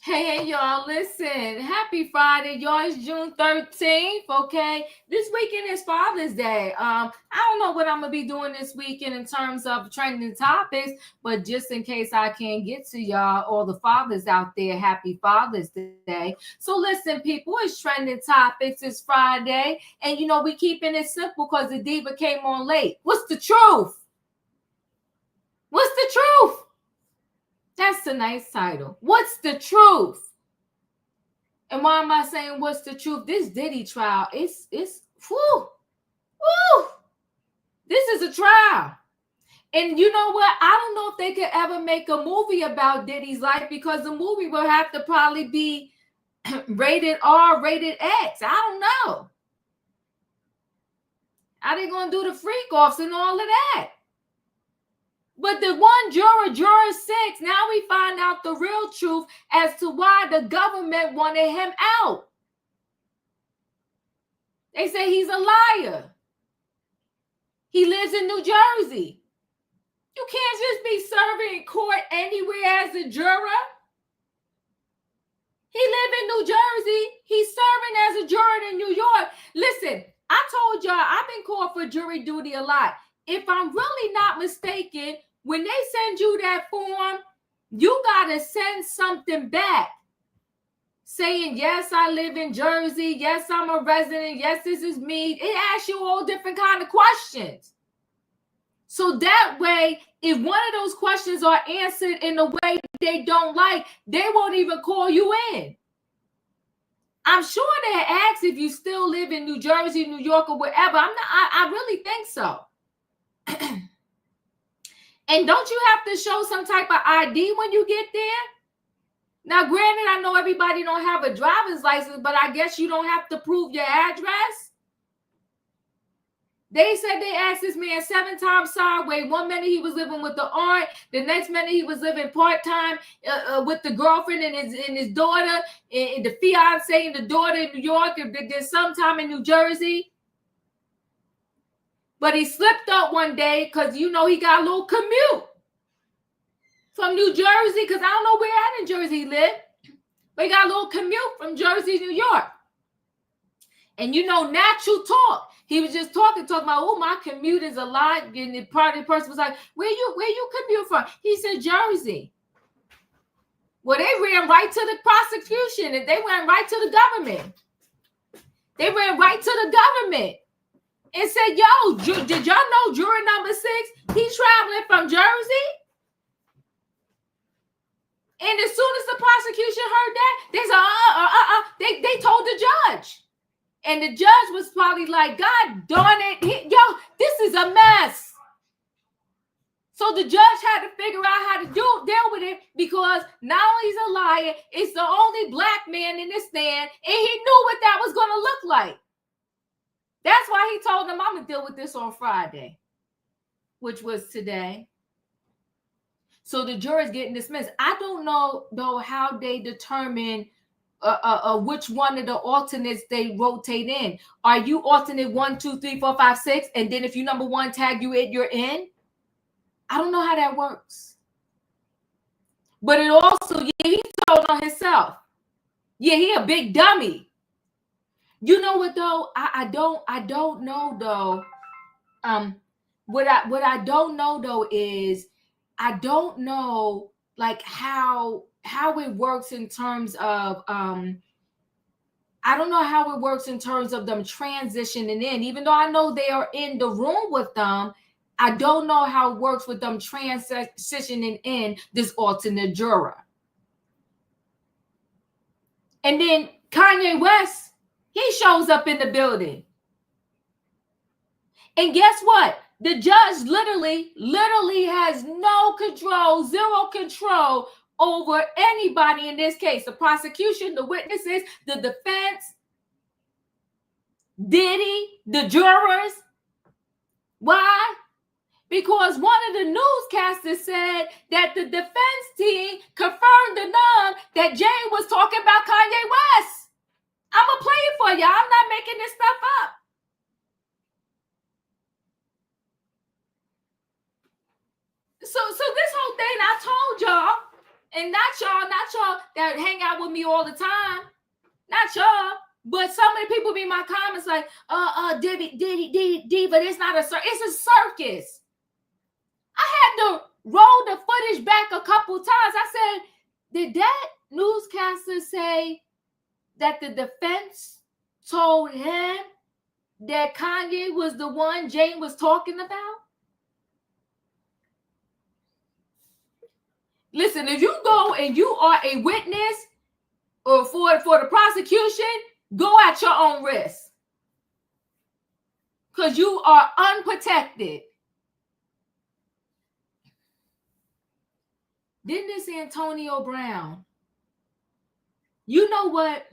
Hey, y'all, listen. Happy Friday, y'all. It's June 13th, okay? This weekend is Father's Day. I don't know what I'm going to be doing this weekend in terms of trending topics, but just in case I can't get to y'all, all the fathers out there, happy Father's Day. So listen, people, it's trending topics. It's Friday, and we keeping it simple because the Diva came on late. What's the truth? What's the truth? That's a nice title. What's the truth? And why am I saying what's the truth? This Diddy trial, it's whoo. This is a trial. And you know what? I don't know if they could ever make a movie about Diddy's life because the movie will have to probably be rated R, rated X. I don't know. How they gonna do the freak offs and all of that? But the one juror, Juror 6, now we find out the real truth as to why the government wanted him out. They say he's a liar. He lives in New Jersey. You can't just be serving in court anywhere as a juror. He lives in New Jersey. He's serving as a juror in New York. Listen, I told y'all I've been called for jury duty a lot. If I'm really not mistaken, when they send you that form, you got to send something back saying, yes, I live in Jersey. Yes, I'm a resident. Yes, this is me. It asks you all different kind of questions. So that way, if one of those questions are answered in a way they don't like, they won't even call you in. I'm sure they ask if you still live in New Jersey, New York, or wherever. I really think so. And don't you have to show some type of ID when you get there? Now, granted, I know everybody don't have a driver's license, but I guess you don't have to prove your address. They said they asked this man 7 times sideways. One minute he was living with the aunt. The next minute he was living part-time with the girlfriend and his daughter, and the fiance and the daughter in New York, and then sometime in New Jersey. But he slipped up one day because, he got a little commute from New Jersey, because I don't know where in Jersey he lived, but he got a little commute from Jersey to New York. And natural talk. He was just talking about, oh, my commute is a lot. And the person was like, where you commute from? He said, Jersey. Well, they ran right to the prosecution, and they went right to the government. They ran right to the government and said, yo, did y'all know juror number 6, he's traveling from Jersey? And as soon as the prosecution heard that, they said, they told the judge. And the judge was probably like, God darn it, this is a mess. So the judge had to figure out how to deal with it, because not only he's a liar, it's the only black man in the stand, and he knew what that was going to look like. That's why he told them, I'm going to deal with this on Friday, which was today. So the jury's getting dismissed. I don't know, though, how they determine which one of the alternates they rotate in. Are you alternate 1, 2, 3, 4, 5, 6, and then if you number 1 tag you in, you're in? I don't know how that works. But it also, he told on himself. Yeah, he a big dummy. You know what though? I don't know though. What I don't know though is I don't know like how it works in terms of I don't know how it works in terms of them transitioning in. Even though I know they are in the room with them, I don't know how it works with them transitioning in this alternate juror. And then Kanye West, he shows up in the building. And guess what? The judge literally has no control, zero control over anybody in this case. The prosecution, the witnesses, the defense, Diddy, the jurors. Why? Because one of the newscasters said that the defense team confirmed the numb that Jay was talking about Kanye West. I'm going to play it for y'all. I'm not making this stuff up. So this whole thing I told y'all, And not y'all that hang out with me all the time. Not y'all. But so many people be in my comments like, Diva, it's not a circus. It's a circus. I had to roll the footage back a couple times. I said, did that newscaster say that the defense told him that Kanye was the one Jane was talking about? Listen, if you go and you are a witness or for the prosecution, go at your own risk. Because you are unprotected. Then this Antonio Brown. You know what?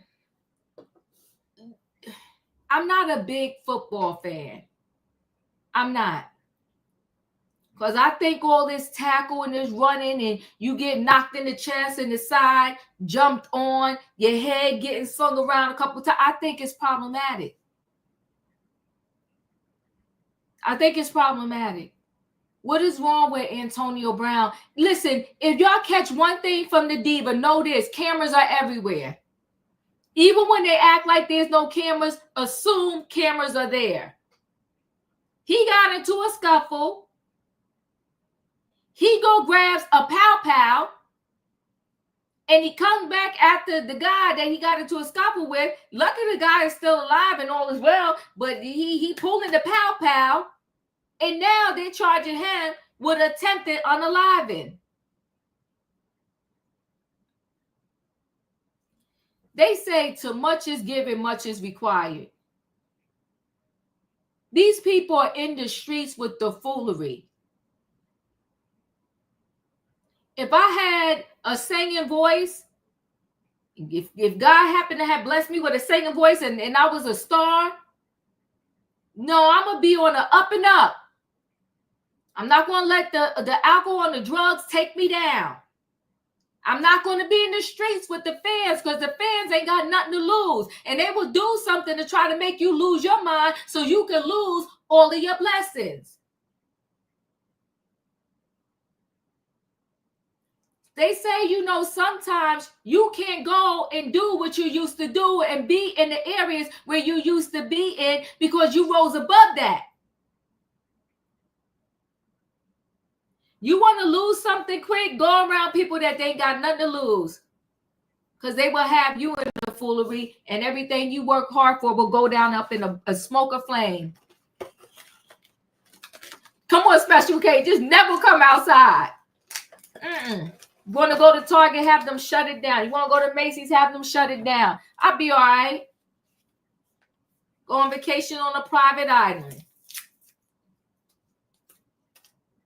I'm not a big football fan. I'm not. Because I think all this tackle and this running and you get knocked in the chest and the side, jumped on, your head getting slung around a couple times, I think it's problematic. I think it's problematic. What is wrong with Antonio Brown? Listen, if y'all catch one thing from the Diva, know this, cameras are everywhere. Even when they act like there's no cameras, assume cameras are there. He got into a scuffle. He go grabs a pow-pow, and he comes back after the guy that he got into a scuffle with. Luckily, the guy is still alive and all is well, but he pulling the pow-pow, and now they're charging him with attempted unaliving. They say too much is given, much is required. These people are in the streets with the foolery. If I had a singing voice, if God happened to have blessed me with a singing voice and I was a star, no, I'm going to be on the up and up. I'm not going to let the alcohol and the drugs take me down. I'm not going to be in the streets with the fans because the fans ain't got nothing to lose. And they will do something to try to make you lose your mind so you can lose all of your blessings. They say, sometimes you can't go and do what you used to do and be in the areas where you used to be in because you rose above that. You want to lose something quick? Go around people that they ain't got nothing to lose. Because they will have you in the foolery and everything you work hard for will go down up in a smoke of flame. Come on, Special K. Just never come outside. You want to go to Target, have them shut it down. You want to go to Macy's, have them shut it down. I'll be all right. Go on vacation on a private island.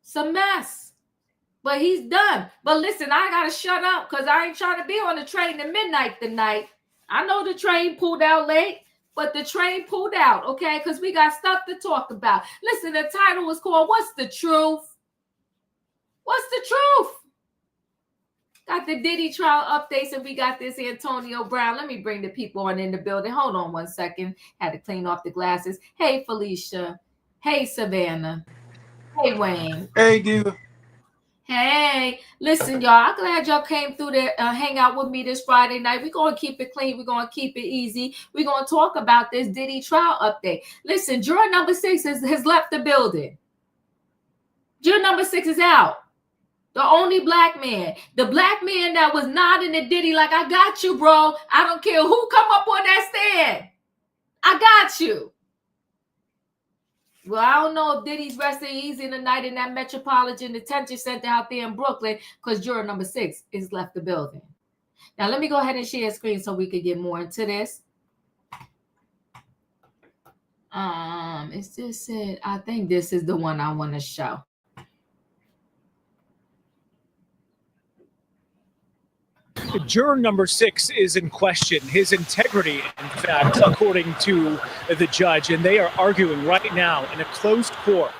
It's a mess. But he's done. But listen, I got to shut up because I ain't trying to be on the train at midnight tonight. I know the train pulled out late, but the train pulled out, okay? Because we got stuff to talk about. Listen, the title was called, What's the Truth? What's the truth? Got the Diddy Trial updates, and we got this Antonio Brown. Let me bring the people on in the building. Hold on one second. Had to clean off the glasses. Hey, Felicia. Hey, Savannah. Hey, Wayne. Hey, Diva. Hey, listen, y'all. I'm glad y'all came through to hang out with me this Friday night. We're going to keep it clean. We're going to keep it easy. We're going to talk about this Diddy Trial update. Listen, juror number 6 has left the building. Juror number 6 is out. The only black man. The black man that was nodding to Diddy like, I got you, bro. I don't care who come up on that stand. I got you. Well, I don't know if Diddy's resting easy tonight in that Metropolitan Detention Center out there in Brooklyn because juror number 6 is left the building. Now, let me go ahead and share a screen so we could get more into this. Is this it? I think this is the one I want to show. Juror number 6 is in question, his integrity, in fact, according to the judge. And they are arguing right now in a closed court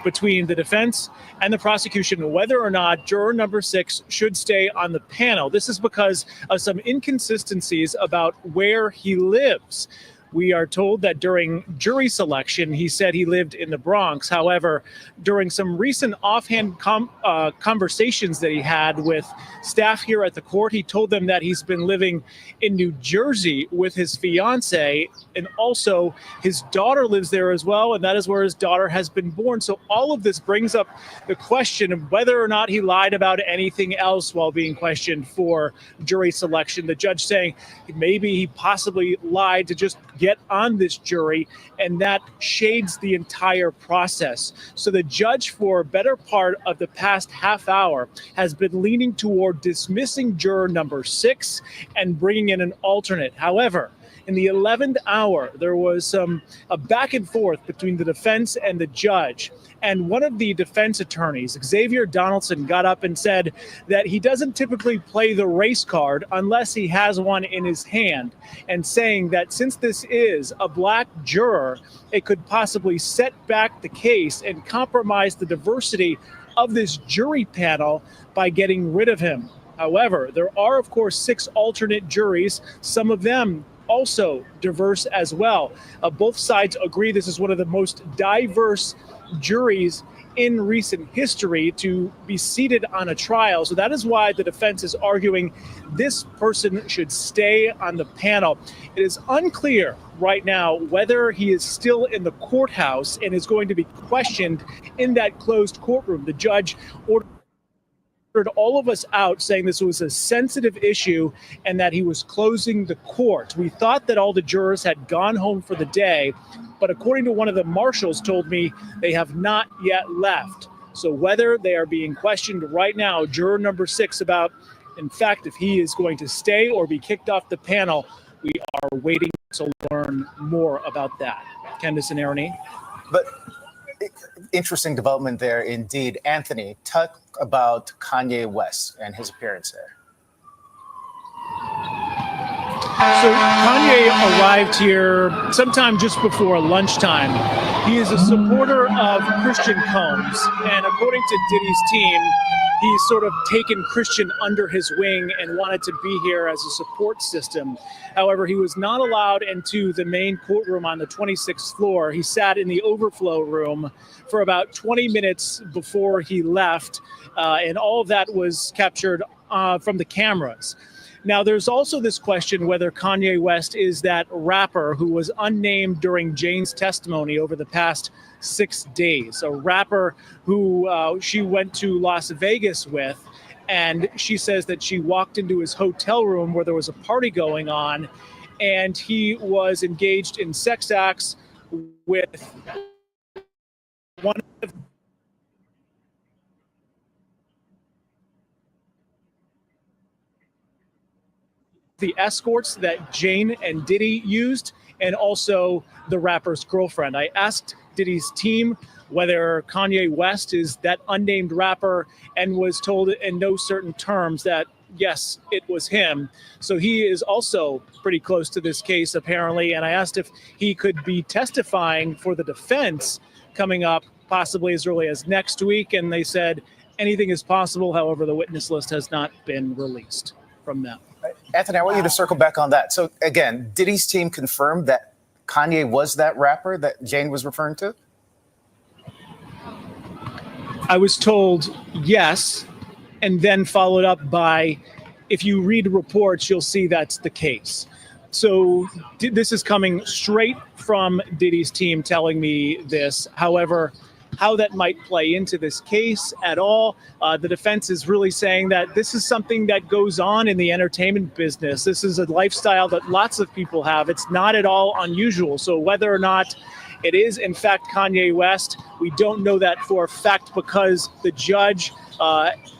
between the defense and the prosecution whether or not juror number 6 should stay on the panel. This is because of some inconsistencies about where he lives. We are told that during jury selection, he said he lived in the Bronx. However, during some recent offhand conversations that he had with staff here at the court, he told them that he's been living in New Jersey with his fiance, and also his daughter lives there as well, and that is where his daughter has been born. So all of this brings up the question of whether or not he lied about anything else while being questioned for jury selection. The judge saying maybe he possibly lied to just get on this jury, and that shades the entire process. So the judge, for a better part of the past half hour, has been leaning toward dismissing juror number 6 and bringing in an alternate. However, in the 11th hour, there was a back and forth between the defense and the judge. And one of the defense attorneys, Xavier Donaldson, got up and said that he doesn't typically play the race card unless he has one in his hand, and saying that since this is a black juror, it could possibly set back the case and compromise the diversity of this jury panel by getting rid of him. However, there are, of course, 6 alternate juries, some of them also diverse as well. Both sides agree this is one of the most diverse juries in recent history to be seated on a trial. So that is why the defense is arguing this person should stay on the panel. It is unclear right now whether he is still in the courthouse and is going to be questioned in that closed courtroom. The judge ordered all of us out, saying this was a sensitive issue and that he was closing the court. We thought that all the jurors had gone home for the day, but according to one of the marshals told me they have not yet left. So whether they are being questioned right now, juror number 6, about, in fact, if he is going to stay or be kicked off the panel, we are waiting to learn more about that. Candace and Ernie. But interesting development there indeed. Anthony, talk about Kanye West and his appearance there. So Kanye arrived here sometime just before lunchtime. He is a supporter of Christian Combs, and according to Diddy's team, he's sort of taken Christian under his wing and wanted to be here as a support system. However, he was not allowed into the main courtroom on the 26th floor. He sat in the overflow room for about 20 minutes before he left, and all of that was captured from the cameras. Now, there's also this question whether Kanye West is that rapper who was unnamed during Jane's testimony over the past 6 days, a rapper who she went to Las Vegas with, and she says that she walked into his hotel room where there was a party going on, and he was engaged in sex acts with one of the escorts that Jane and Diddy used, and also the rapper's girlfriend. I asked Diddy's team whether Kanye West is that unnamed rapper, and was told in no certain terms that yes, it was him. So he is also pretty close to this case, apparently. And I asked if he could be testifying for the defense coming up possibly as early as next week. And they said anything is possible. However, the witness list has not been released from them. Anthony, I want you to circle back on that. So again, Diddy's team confirmed that Kanye was that rapper that Jane was referring to? I was told yes, and then followed up by, if you read reports, you'll see that's the case. So this is coming straight from Diddy's team telling me this. However, how that might play into this case at all, the defense is really saying that this is something that goes on in the entertainment business. This is a lifestyle that lots of people have. It's not at all unusual. So whether or not it is, in fact, Kanye West, we don't know that for a fact, because the judge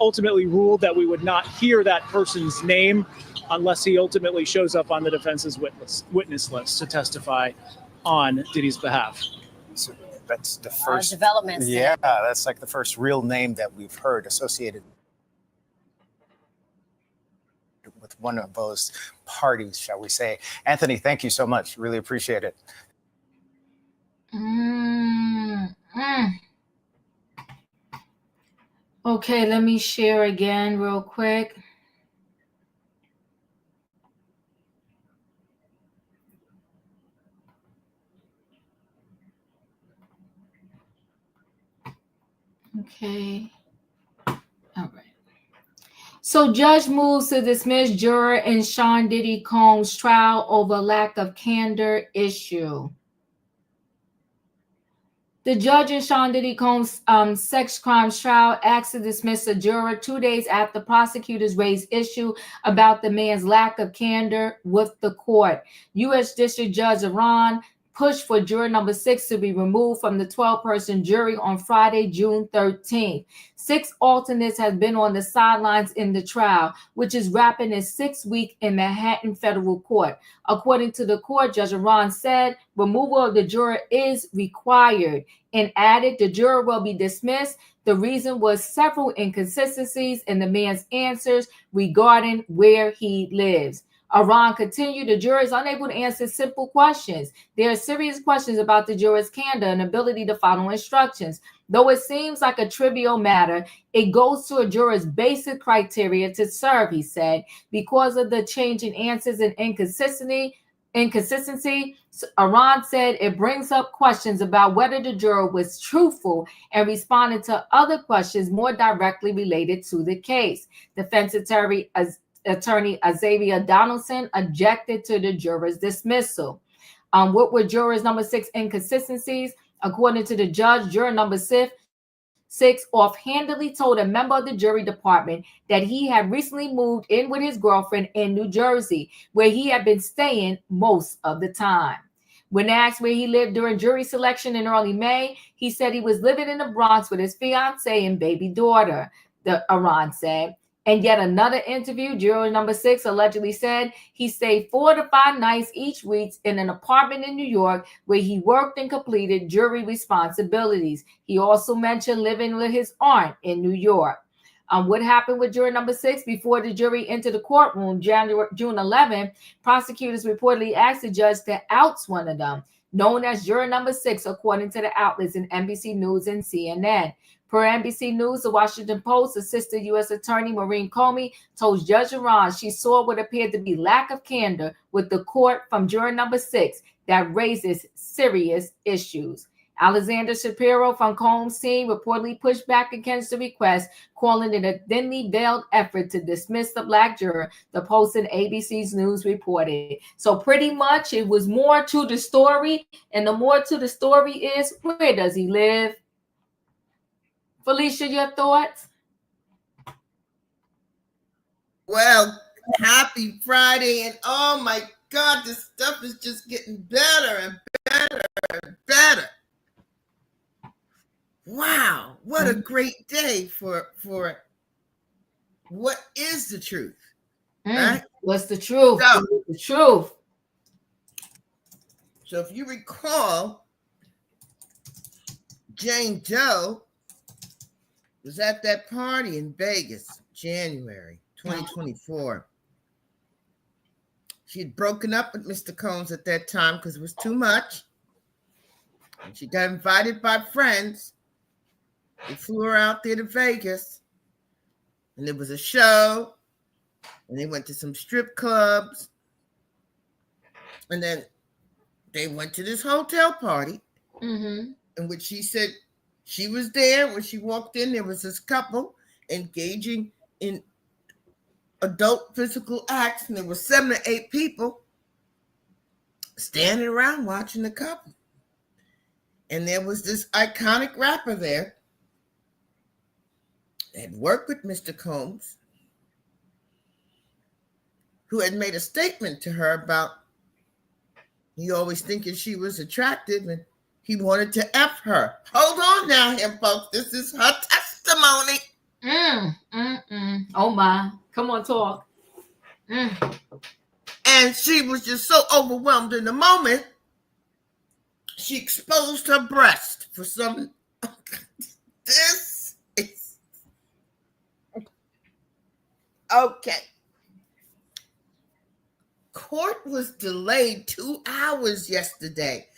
ultimately ruled that we would not hear that person's name unless he ultimately shows up on the defense's witness list to testify on Diddy's behalf. So that's the first developments. Yeah, that's like the first real name that we've heard associated with one of those parties, shall we say. Anthony, thank you so much. Really appreciate it. Okay, let me share again real quick. Okay. All right. So judge moves to dismiss juror in Sean Diddy Combs trial over lack of candor issue. The judge in Sean Diddy Combs' sex crimes trial asked to dismiss a juror 2 days after prosecutors raised issue about the man's lack of candor with the court. U.S. District Judge Iran pushed for juror number 6 to be removed from the 12-person jury on Friday, June 13th. 6 alternates have been on the sidelines in the trial, which is wrapping its 6th week in Manhattan federal court. According to the court, Judge Iran said removal of the juror is required and added the juror will be dismissed. The reason was several inconsistencies in the man's answers regarding where he lives. Iran continued, the juror is unable to answer simple questions. There are serious questions about the juror's candor and ability to follow instructions. Though it seems like a trivial matter, it goes to a juror's basic criteria to serve, he said. Because of the change in answers and inconsistency, Iran said it brings up questions about whether the juror was truthful and responded to other questions more directly related to the case. Defense attorney Xavier Donaldson objected to the juror's dismissal. What were jurors number 6 inconsistencies? According to the judge, juror number 6 offhandedly told a member of the jury department that he had recently moved in with his girlfriend in New Jersey, where he had been staying most of the time. When asked where he lived during jury selection in early May, he said he was living in the Bronx with his fiancée and baby daughter, Iran said. And yet another interview, juror number 6 allegedly said he stayed 4 to 5 nights each week in an apartment in New York where he worked and completed jury responsibilities. He also mentioned living with his aunt in New York. What happened with juror number 6 before the jury entered the courtroom June 11? Prosecutors reportedly asked the judge to oust one of them, known as juror number 6, according to the outlets in NBC News and CNN. Per NBC News, the Washington Post, Assistant U.S. Attorney Maureen Comey told Judge Iran she saw what appeared to be lack of candor with the court from juror number 6 that raises serious issues. Alexander Shapiro from Combs' team reportedly pushed back against the request, calling it a thinly veiled effort to dismiss the black juror, the Post and ABC's News reported. So pretty much it was more to the story, and the more to the story is, where does he live? Felicia, your thoughts? Well, happy Friday, and oh my God, this stuff is just getting better and better and better. Wow, what a great day for what is the truth, right? What's the truth? So, The truth. So if you recall, Jane Doe was at that party in Vegas, January 2024. She had broken up with Mr. Combs at that time because it was too much. And she got invited by friends. They flew her out there to Vegas. And there was a show. And they went to some strip clubs. And then they went to this hotel party in which she said she was there. When she walked in, there was this couple engaging in adult physical acts, and there were 7 or 8 people standing around watching the couple. And there was this iconic rapper there that had worked with Mr. Combs, who had made a statement to her about he always thinking she was attractive and he wanted to F her. Hold on now, here, folks. This is her testimony. Oh my. Come on, talk. And she was just so overwhelmed in the moment, she exposed her breast for some. This is okay. Court was delayed 2 hours yesterday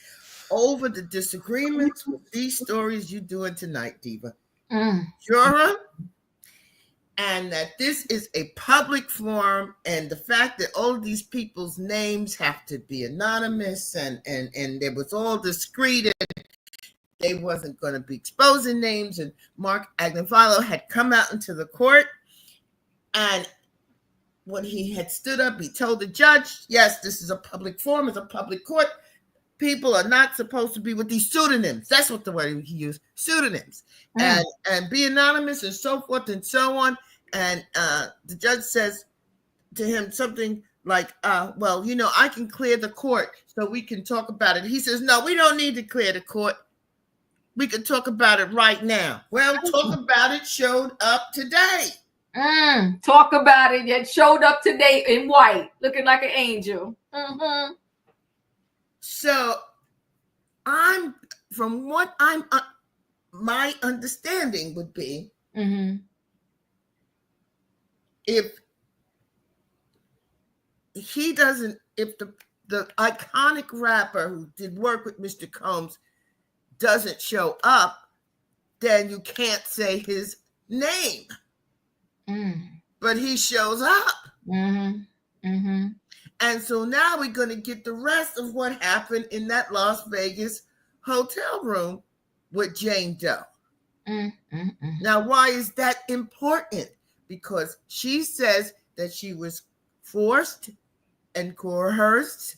over the disagreements with these stories you're doing tonight, Diva. Juror, and that this is a public forum, and the fact that all of these people's names have to be anonymous and there was all discreet, and they wasn't going to be exposing names. And Mark Agnifilo had come out into the court, and when he had stood up, he told the judge, yes, this is a public forum, it's a public court. People are not supposed to be with these pseudonyms. That's what the word he used, pseudonyms. And be anonymous and so forth and so on. And the judge says to him something like, well, you know, I can clear the court so we can talk about it. He says, no, we don't need to clear the court. We can talk about it right now. Well, Talk About It showed up today. Talk About It. It showed up today in white, looking like an angel. So my understanding would be, if he doesn't, if the iconic rapper who did work with Mr. Combs doesn't show up, then you can't say his name. But he shows up. And so now we're going to get the rest of what happened in that Las Vegas hotel room with Jane Doe. Now, why is that important? Because she says that she was forced and coerced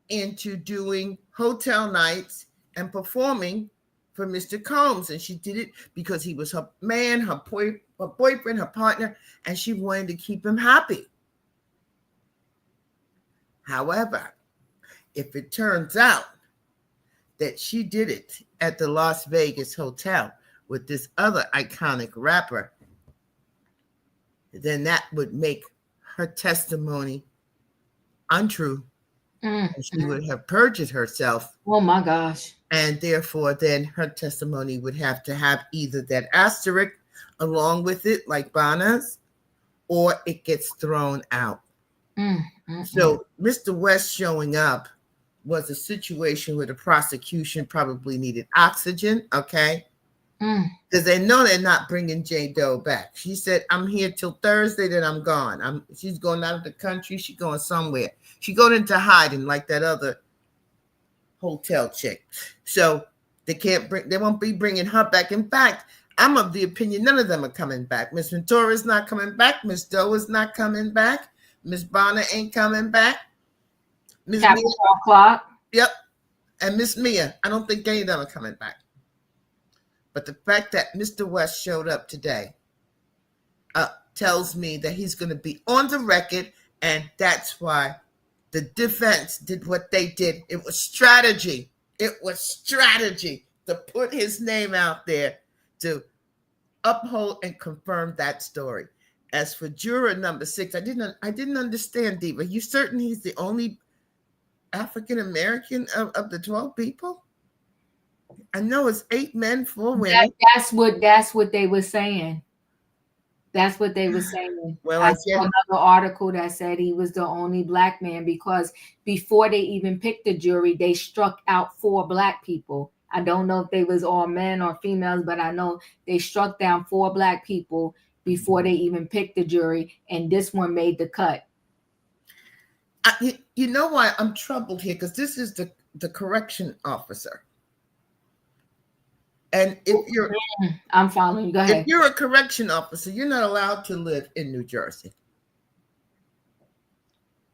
into doing hotel nights and performing for Mr. Combs. And she did it because he was her man, her boyfriend, her partner, and she wanted to keep him happy. However, if it turns out that she did it at the Las Vegas hotel with this other iconic rapper, then that would make her testimony untrue. And she would have perjured herself. Oh my gosh. And therefore, then her testimony would have to have either that asterisk along with it, like Bonna's, or it gets thrown out. So Mr. West showing up was a situation where the prosecution probably needed oxygen, okay? Because they know they're not bringing Jane Doe back. She said, I'm here till Thursday, then I'm gone. She's going out of the country. She's going somewhere. She going into hiding like that other hotel chick. So they won't be bringing her back. In fact, I'm of the opinion none of them are coming back. Miss Ventura is not coming back. Miss Doe is not coming back. Miss Bonner ain't coming back. Miss Mia, Clock. Yep. And Miss Mia, I don't think any of them are coming back. But the fact that Mr. West showed up today tells me that he's going to be on the record, and that's why the defense did what they did. It was strategy. It was strategy to put his name out there to uphold and confirm that story. As for juror number 6, I didn't understand, Diva. You certain he's the only African American of the 12 people? I know it's 8 men, 4 women. That's what they were saying. That's what they were saying. Well, I saw another article that said he was the only black man because before they even picked the jury, they struck out 4 black people. I don't know if they was all men or females, but I know they struck down 4 black people before they even picked the jury, and this one made the cut. You know why I'm troubled here? Because this is the correction officer. And if you're, I'm following you. Go ahead. If you're a correction officer, you're not allowed to live in New Jersey.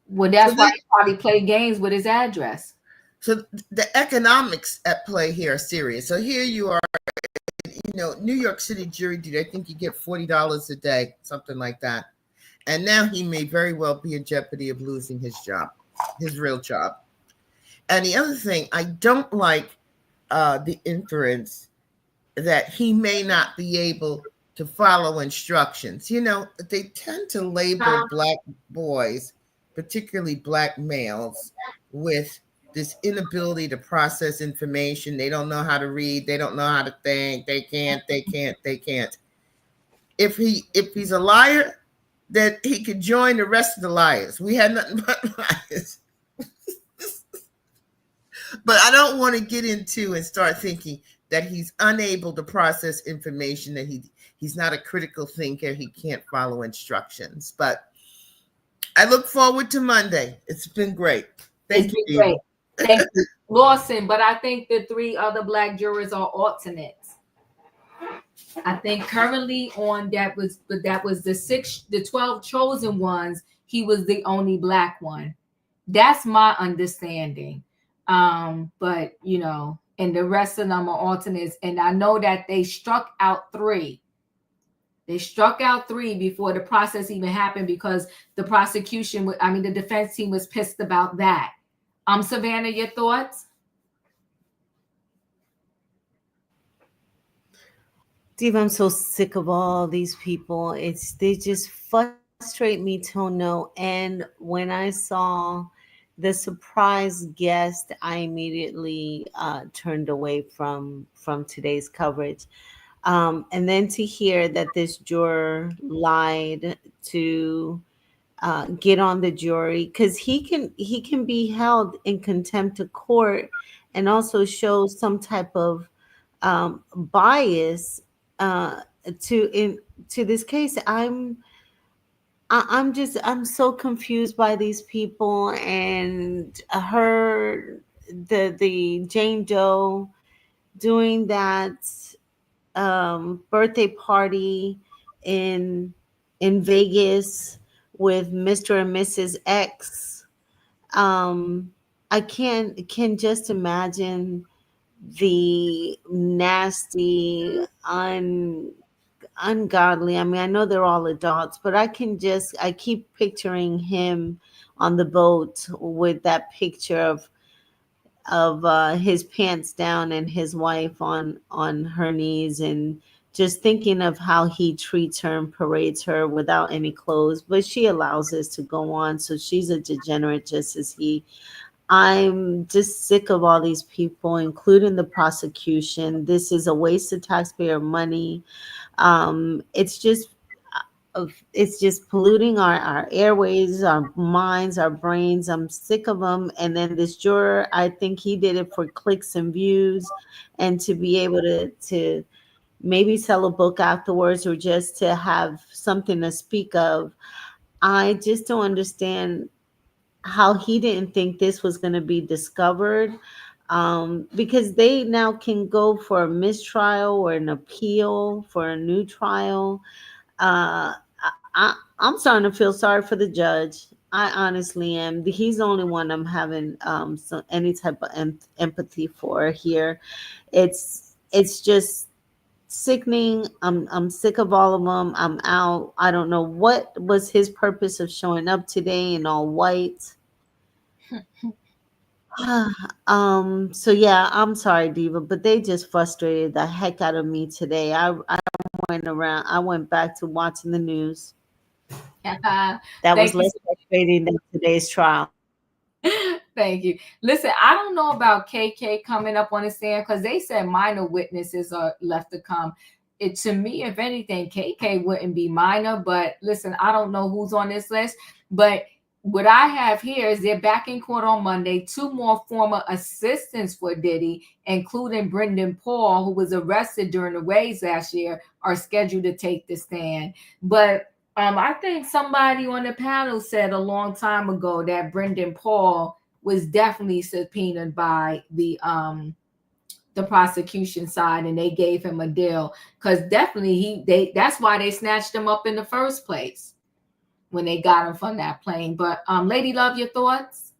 Well, that's why he probably played games with his address. So the economics at play here are serious. So here you are, New York City jury duty. I think you get $40 a day, something like that. And now he may very well be in jeopardy of losing his job, his real job. And the other thing, I don't like the inference that he may not be able to follow instructions. They tend to label black boys, particularly black males, with this inability to process information. They don't know how to read. They don't know how to think. They can't. If he's a liar, then he could join the rest of the liars. We had nothing but liars. But I don't want to get into and start thinking that he's unable to process information, that he's not a critical thinker, he can't follow instructions. But I look forward to Monday. It's been great. Thank you. Great. Thank you. Lawson, but I think the 3 other black jurors are alternates. I think currently on that was the 12 chosen ones. He was the only black one. That's my understanding. But and the rest of them are alternates. And I know that they struck out 3. They struck out 3 before the process even happened because the the defense team was pissed about that. Savannah, your thoughts? Diva, I'm so sick of all these people. They just frustrate me to no end. When I saw the surprise guest, I immediately turned away from today's coverage. And then to hear that this juror lied to get on the jury, because he can be held in contempt of court and also show some type of bias uh, to this case. I'm so confused by these people and her the Jane Doe doing that birthday party in Vegas with Mr. and Mrs. X. Um, I can just imagine the nasty, ungodly. I mean, I know they're all adults, but I keep picturing him on the boat with that picture of his pants down and his wife on her knees, and just thinking of how he treats her and parades her without any clothes, but she allows this to go on, so she's a degenerate just as he. I'm just sick of all these people, including the prosecution. This is a waste of taxpayer money. It's just polluting our airways, our minds, our brains. I'm sick of them. And then this juror, I think he did it for clicks and views, and to be able to maybe sell a book afterwards, or just to have something to speak of. I just don't understand how he didn't think this was going to be discovered, because they now can go for a mistrial or an appeal for a new trial. I'm starting to feel sorry for the judge. I honestly am. He's the only one I'm having any type of empathy for here. It's just sickening. I'm sick of all of them. I'm out. I don't know what was his purpose of showing up today in all white. So yeah, I'm sorry, Diva, but they just frustrated the heck out of me today. I went back to watching the news. That was Thank you. less frustrating than today's trial. Thank you. Listen, I don't know about KK coming up on the stand because they said minor witnesses are left to come. To me, if anything, KK wouldn't be minor. But listen, I don't know who's on this list. But what I have here is they're back in court on Monday. 2 more former assistants for Diddy, including Brendan Paul, who was arrested during the raids last year, are scheduled to take the stand. But I think somebody on the panel said a long time ago that Brendan Paul was definitely subpoenaed by the prosecution side, and they gave him a deal because definitely that's why they snatched him up in the first place when they got him from that plane. But Lady Love, your thoughts?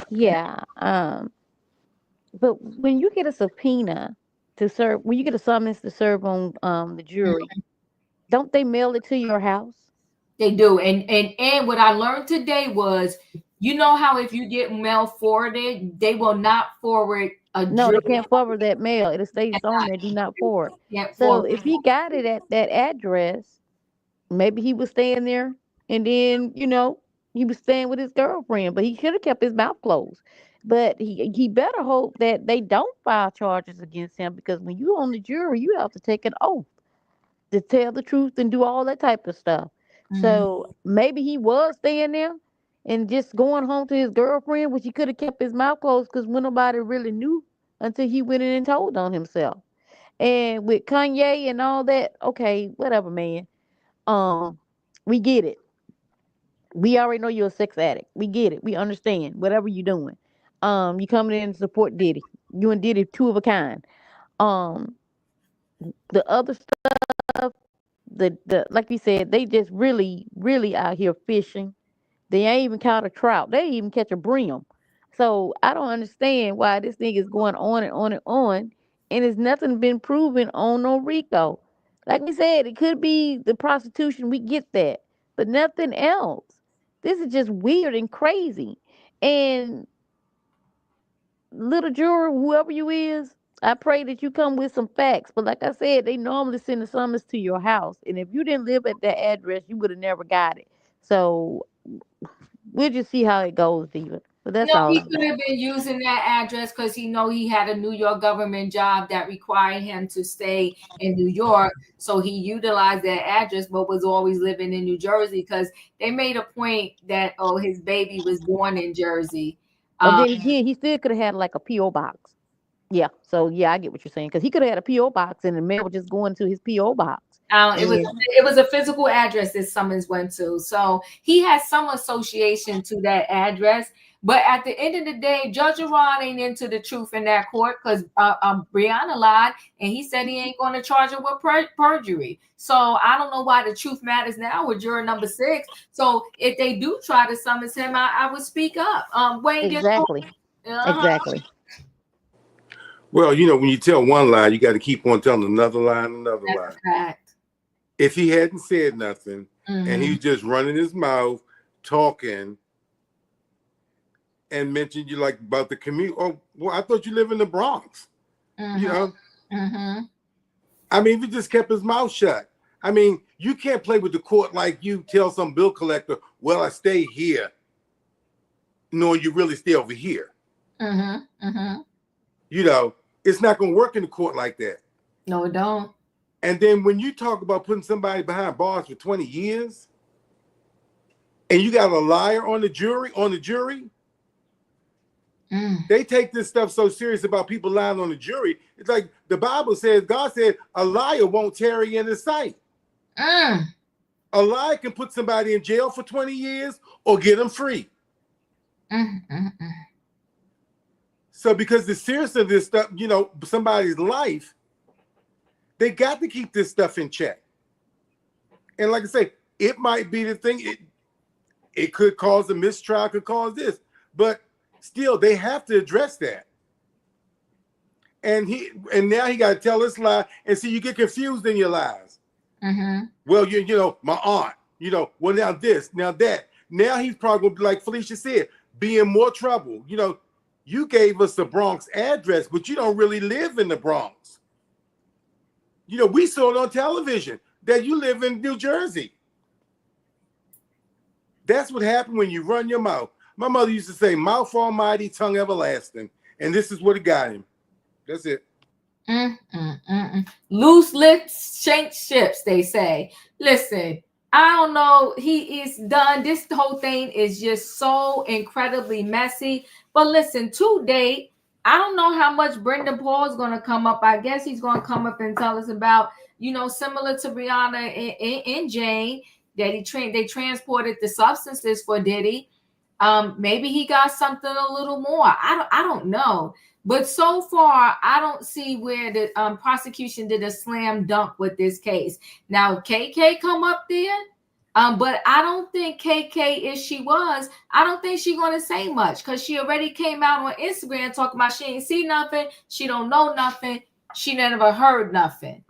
Yeah. But when you get a subpoena to serve, when you get a summons to serve on the jury, don't they mail it to your house? They do. And what I learned today was, how if you get mail forwarded, they will not forward a No, jury. they can't forward that mail. It stays on there, do not forward. So if he got it at that address, maybe he was staying there, and then he was staying with his girlfriend, but he should have kept his mouth closed. But he better hope that they don't file charges against him, because when you on the jury, you have to take an oath to tell the truth and do all that type of stuff. So maybe he was staying there and just going home to his girlfriend, which he could have kept his mouth closed, because when nobody really knew until he went in and told on himself. And with Kanye and all that, okay, whatever, man. We get it. We already know you're a sex addict. We get it. We understand whatever you're doing. You coming in to support Diddy. You and Diddy, two of a kind. The other stuff, the like you said, they just really, really out here fishing. They ain't even caught a trout. They ain't even catch a brim. So I don't understand why this thing is going on and on and on, and it's nothing been proven on no Rico. Like we said, it could be the prostitution. We get that, but nothing else. This is just weird and crazy. And little juror, whoever you is, I pray that you come with some facts. But like I said, they normally send a summons to your house, and if you didn't live at that address, you would have never got it. So we'll just see how it goes, Diva. But that's No, all. he could have been using that address because he know he had a New York government job that required him to stay in New York. So he utilized that address, but was always living in New Jersey because they made a point that his baby was born in Jersey. And then again, he still could have had like a PO box. Yeah. So yeah, I get what you're saying because he could have had a PO box and the mail would just go into his PO box. It was a physical address that summons went to. So he has some association to that address. But at the end of the day, Judge Iran ain't into the truth in that court because Brianna lied and he said he ain't going to charge her with perjury. So I don't know why the truth matters now with juror number 6. So if they do try to summons him, I would speak up. Wayne, exactly. Exactly. Well, when you tell one lie, you got to keep on telling another lie and another lie. Fact. If he hadn't said nothing and he was just running his mouth, talking, and mentioned you like about the commute. Oh, well, I thought you live in the Bronx. I mean, if he just kept his mouth shut. I mean, you can't play with the court like you tell some bill collector, well, I stay here, knowing you really stay over here. It's not going to work in the court like that. No, it don't. And then when you talk about putting somebody behind bars for 20 years, and you got a liar on the jury, they take this stuff so serious about people lying on the jury. It's like the Bible says, God said, a liar won't tarry in his sight. A liar can put somebody in jail for 20 years or get them free. So because the seriousness of this stuff, somebody's life, they got to keep this stuff in check. And like I say, it might be the thing. It could cause a mistrial, could cause this. But still, they have to address that. And now he got to tell this lie. And see, you get confused in your lies. Well, my aunt, well, now this, now that. Now he's probably going to be like Felicia said, be in more trouble. You gave us the Bronx address, but you don't really live in the Bronx. We saw it on television that you live in New Jersey. That's what happened when you run your mouth. My mother used to say, mouth almighty, tongue everlasting. And this is what it got him. That's it. Loose lips shank ships, they say. Listen, I don't know. He is done. This whole thing is just so incredibly messy. But listen, to date, I don't know how much Brendan Paul is going to come up. I guess he's going to come up and tell us about, similar to Brianna and Jane, that they transported the substances for Diddy. Maybe he got something a little more. I don't know. But so far, I don't see where the prosecution did a slam dunk with this case. Now, KK come up there, but I don't think KK, if she was, I don't think she's going to say much because she already came out on Instagram talking about she ain't see nothing, she don't know nothing, she never heard nothing.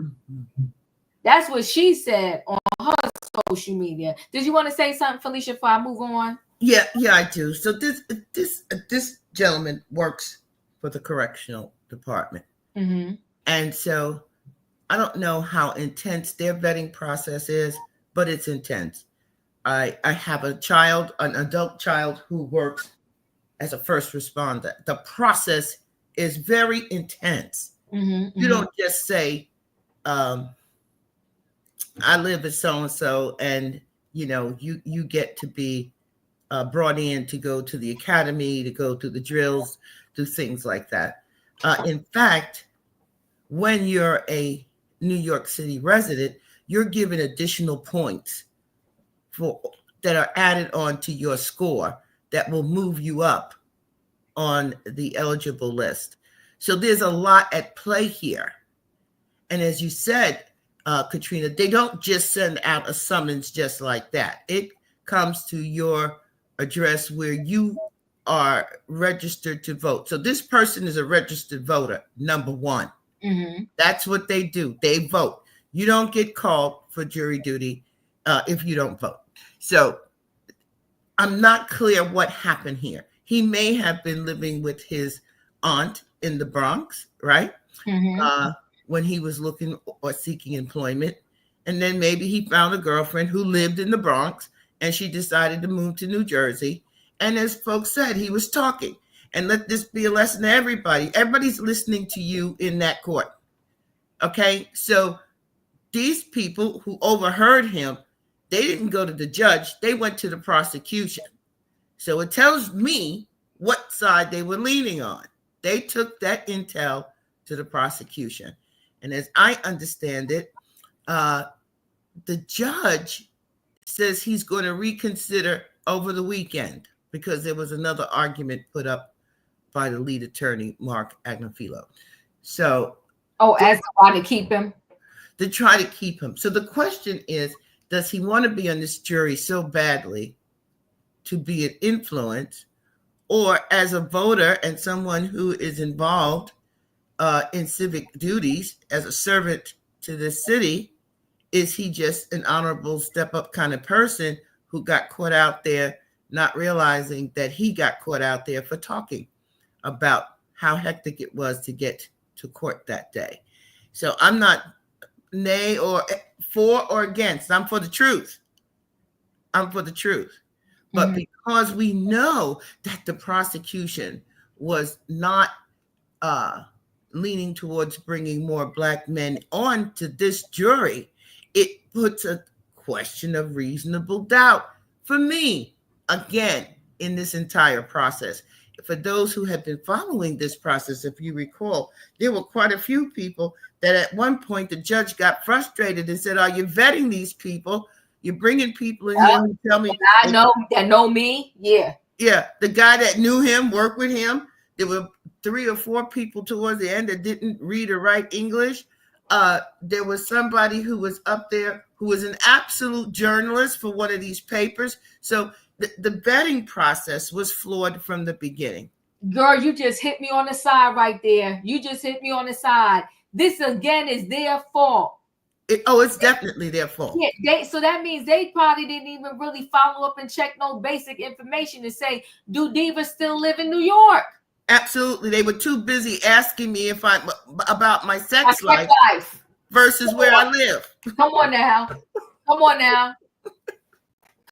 That's what she said on her social media. Did you want to say something, Felicia, before I move on? Yeah, I do. So this gentleman works for the correctional department. And so I don't know how intense their vetting process is, but it's intense. I have an adult child who works as a first responder. The process is very intense. You don't just say, I live at so-and-so, and you get to be brought in to go to the academy, to go to the drills, do things like that. In fact, when you're a New York City resident, you're given additional points that are added on to your score that will move you up on the eligible list. So there's a lot at play here. And as you said, Katrina, they don't just send out a summons just like that. It comes to your address where you are registered to vote. So this person is a registered voter, number one. That's what they do. They vote. You don't get called for jury duty if you don't vote. So I'm not clear what happened here. He may have been living with his aunt in the Bronx, right? When he was looking or seeking employment. And then maybe he found a girlfriend who lived in the Bronx and she decided to move to New Jersey. And as folks said, he was talking. And let this be a lesson to everybody. Everybody's listening to you in that court. Okay? So these people who overheard him, they didn't go to the judge. They went to the prosecution. So it tells me what side they were leaning on. They took that intel to the prosecution. And as I understand it, the judge says he's going to reconsider over the weekend because there was another argument put up by the lead attorney, Mark Agnafilo. So, as to to keep him? To try to keep him. So the question is, does he want to be on this jury so badly to be an influence, or as a voter and someone who is involved in civic duties as a servant to the city, is he just an honorable step-up kind of person who got caught out there not realizing that he got caught out there for talking about how hectic it was to get to court that day? So I'm not nay or for or against. I'm for the truth. I'm for the truth. But because we know that the prosecution was not leaning towards bringing more Black men onto this jury, it puts a question of reasonable doubt for me, again, in this entire process. For those who have been following this process, if you recall, there were quite a few people that at one point the judge got frustrated and said, are you vetting these people? You're bringing people in here who tell me. I know that know me. Yeah. Yeah. The guy that knew him, worked with him. There were 3 or 4 people towards the end that didn't read or write English. There was somebody who was up there who was an absolute journalist for one of these papers. So the vetting process was flawed from the beginning. Girl, you just hit me on the side right there. You just hit me on the side. This again is their fault. It's definitely their fault. Yeah, so that means they probably didn't even really follow up and check no basic information to say, do Diva still live in New York? Absolutely. They were too busy asking me if I'm about my sex life versus where I live. Come on now. Come on now.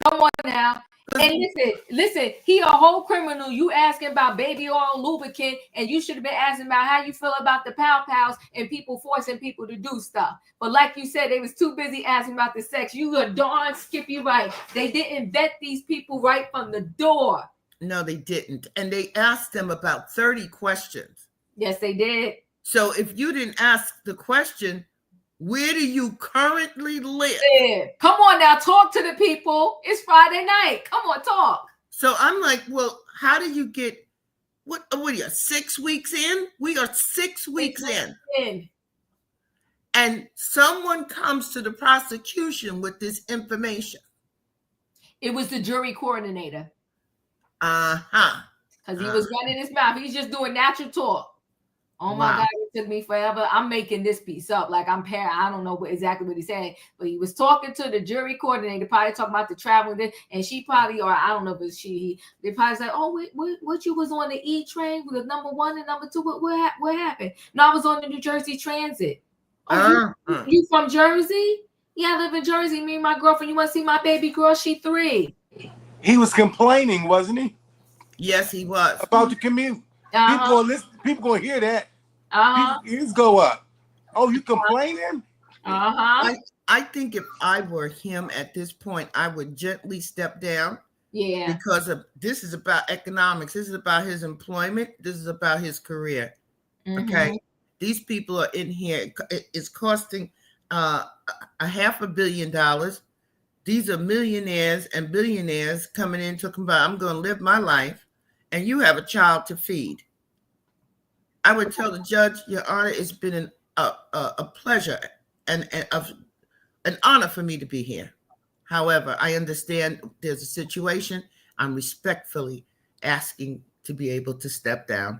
Come on now. And listen, he a whole criminal. You asking about baby oil, lubricant, and you should have been asking about how you feel about the pow-pows and people forcing people to do stuff. But like you said, they was too busy asking about the sex. You a darn Skippy right. They didn't vet these people right from the door. No, they didn't. And they asked them about 30 questions. Yes, they did. So if you didn't ask the question, where do you currently live? Yeah. Come on now, talk to the people. It's Friday night. Come on, talk. So I'm like, well, how do you get, what are you, 6 weeks in? We are 6 weeks in. And someone comes to the prosecution with this information. It was the jury coordinator. Because he was running his mouth. He's just doing natural talk. Oh my God, it took me forever. I'm making this piece up. Like I don't know exactly what he's saying, but he was talking to the jury coordinator, probably talking about the travel, and she probably, or I don't know if it's she, they probably said, oh, what you was on the E train with number 1 and number 2? What happened? No, I was on the New Jersey Transit. Oh, you from Jersey? Yeah, I live in Jersey. Me and my girlfriend. You want to see my baby girl? She 3. He was complaining, wasn't he? Yes, he was. About the commute. People gonna hear that. Ears go up. Oh, you complaining? I think if I were him at this point, I would gently step down. Yeah. Because this is about economics. This is about his employment. This is about his career. Okay. These people are in here. It's costing $500 million. These are millionaires and billionaires coming in talking about, I'm going to live my life and you have a child to feed, I would tell the judge, Your Honor, it's been a pleasure and an honor for me to be here. However, I understand there's a situation. I'm respectfully asking to be able to step down.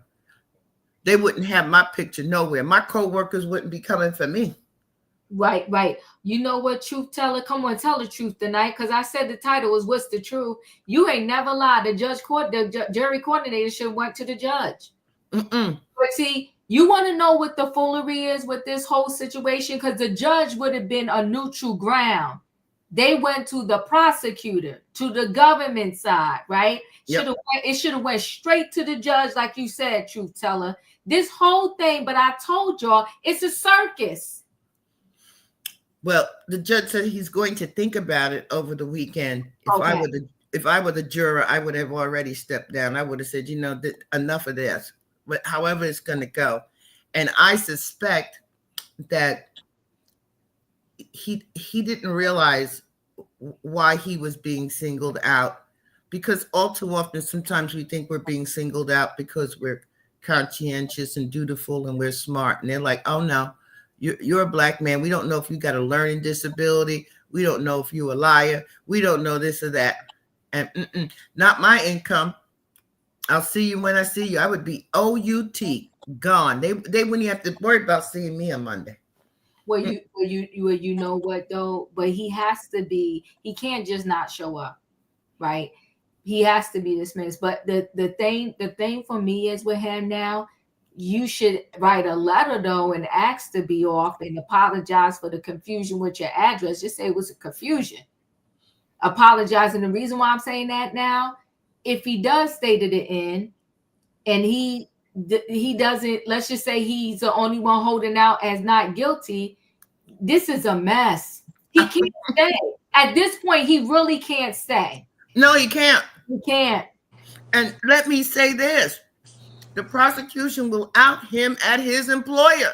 They wouldn't have my picture nowhere. My co-workers wouldn't be coming for me. Right, right. You know what, truth teller? Come on, tell the truth tonight, because I said the title was "What's the Truth?" You ain't never lied. The jury coordinator should have went to the judge. Mm-mm. But see, you want to know what the foolery is with this whole situation, because the judge would have been a neutral ground. They went to the prosecutor, to the government side, right? Yep. It should have went straight to the judge, like you said, truth teller. This whole thing, but I told y'all, it's a circus. Well, the judge said he's going to think about it over the weekend. If I were the juror, I would have already stepped down. I would have said, enough of this. But however it's going to go, and I suspect that he didn't realize why he was being singled out, because all too often, sometimes we think we're being singled out because we're conscientious and dutiful and we're smart, and they're like, oh no. You're a black man. We don't know if you got a learning disability. We don't know if you're a liar. We don't know this or that. And not my income. I'll see you when I see you. I would be OUT, gone. They wouldn't have to worry about seeing me on Monday. Well, you know what though? But he has to be. He can't just not show up, right? He has to be dismissed. But the thing for me is with him now. You should write a letter though and ask to be off and apologize for the confusion with your address. Just say it was a confusion. Apologize. And the reason why I'm saying that now, if he does stay to the end and he doesn't, let's just say he's the only one holding out as not guilty, this is a mess. He can't stay. At this point, he really can't stay. No, he can't. He can't. And let me say this. The prosecution will out him at his employer.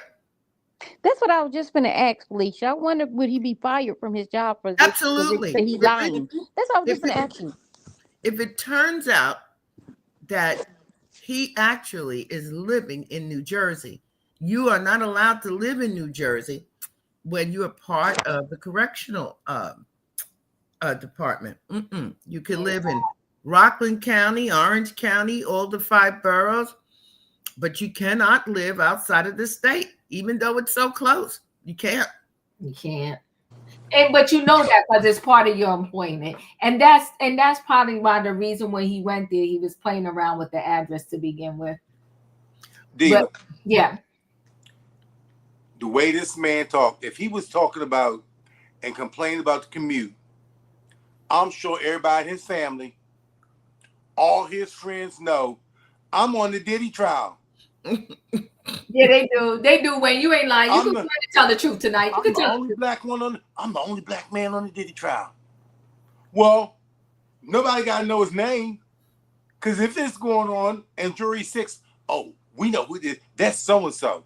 That's what I was just going to ask, Felicia. I wonder, would he be fired from his job for this? Absolutely. For he's lying. That's what I was just going to ask you. If it turns out that he actually is living in New Jersey, you are not allowed to live in New Jersey when you are part of the correctional department. You can live in Rockland County, Orange County, all the 5 boroughs. But you cannot live outside of the state, even though it's so close. You can't. You can't. But you know that because it's part of your employment. And that's probably why the reason when he went there, he was playing around with the address to begin with. Diva, but, yeah. The way this man talked, if he was talking about and complaining about the commute, I'm sure everybody in his family, all his friends know I'm on the Diddy trial. Yeah, they do. They do. When you ain't lying, you can tell the truth tonight. You can tell. I'm the only black man on the Diddy trial. Well, nobody got to know his name, because if it's going on and jury 6, oh, we know who did. That's so and so.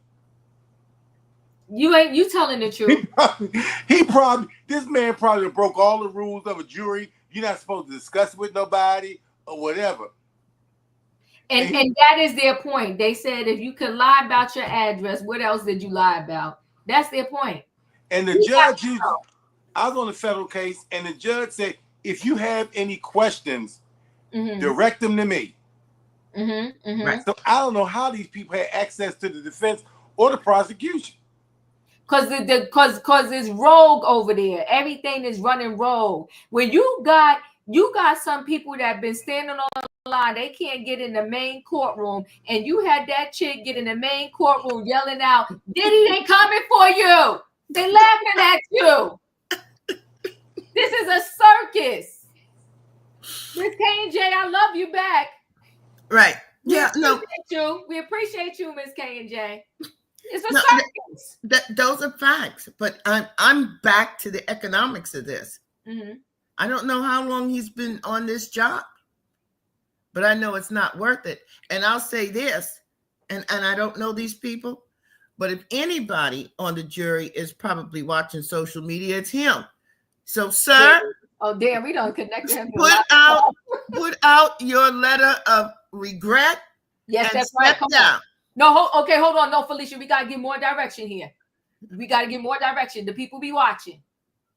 You telling the truth. This man probably broke all the rules of a jury. You're not supposed to discuss it with nobody or whatever. And that is their point. They said if you could lie about your address, what else did you lie about? That's their point. And the judge, I was on a federal case, and the judge said, if you have any questions, direct them to me. Right. So I don't know how these people had access to the defense or the prosecution. Because it's rogue over there. Everything is running rogue. When you got some people that have been standing on the line, they can't get in the main courtroom, and you had that chick get in the main courtroom yelling out, Diddy, they coming for you. They laughing at you. This is a circus. Miss K&J, I love you back. Right. We appreciate you, Miss K&J. It's a circus. Those are facts, but I'm back to the economics of this. I don't know how long he's been on this job, but I know it's not worth it. And I'll say this, and I don't know these people, but if anybody on the jury is probably watching social media, it's him. So, sir, Oh damn, we don't connect him. Put out your letter of regret. Yes, and that's right. Step down. No, okay, hold on. No, Felicia, we gotta give more direction here. We gotta give more direction. The people be watching.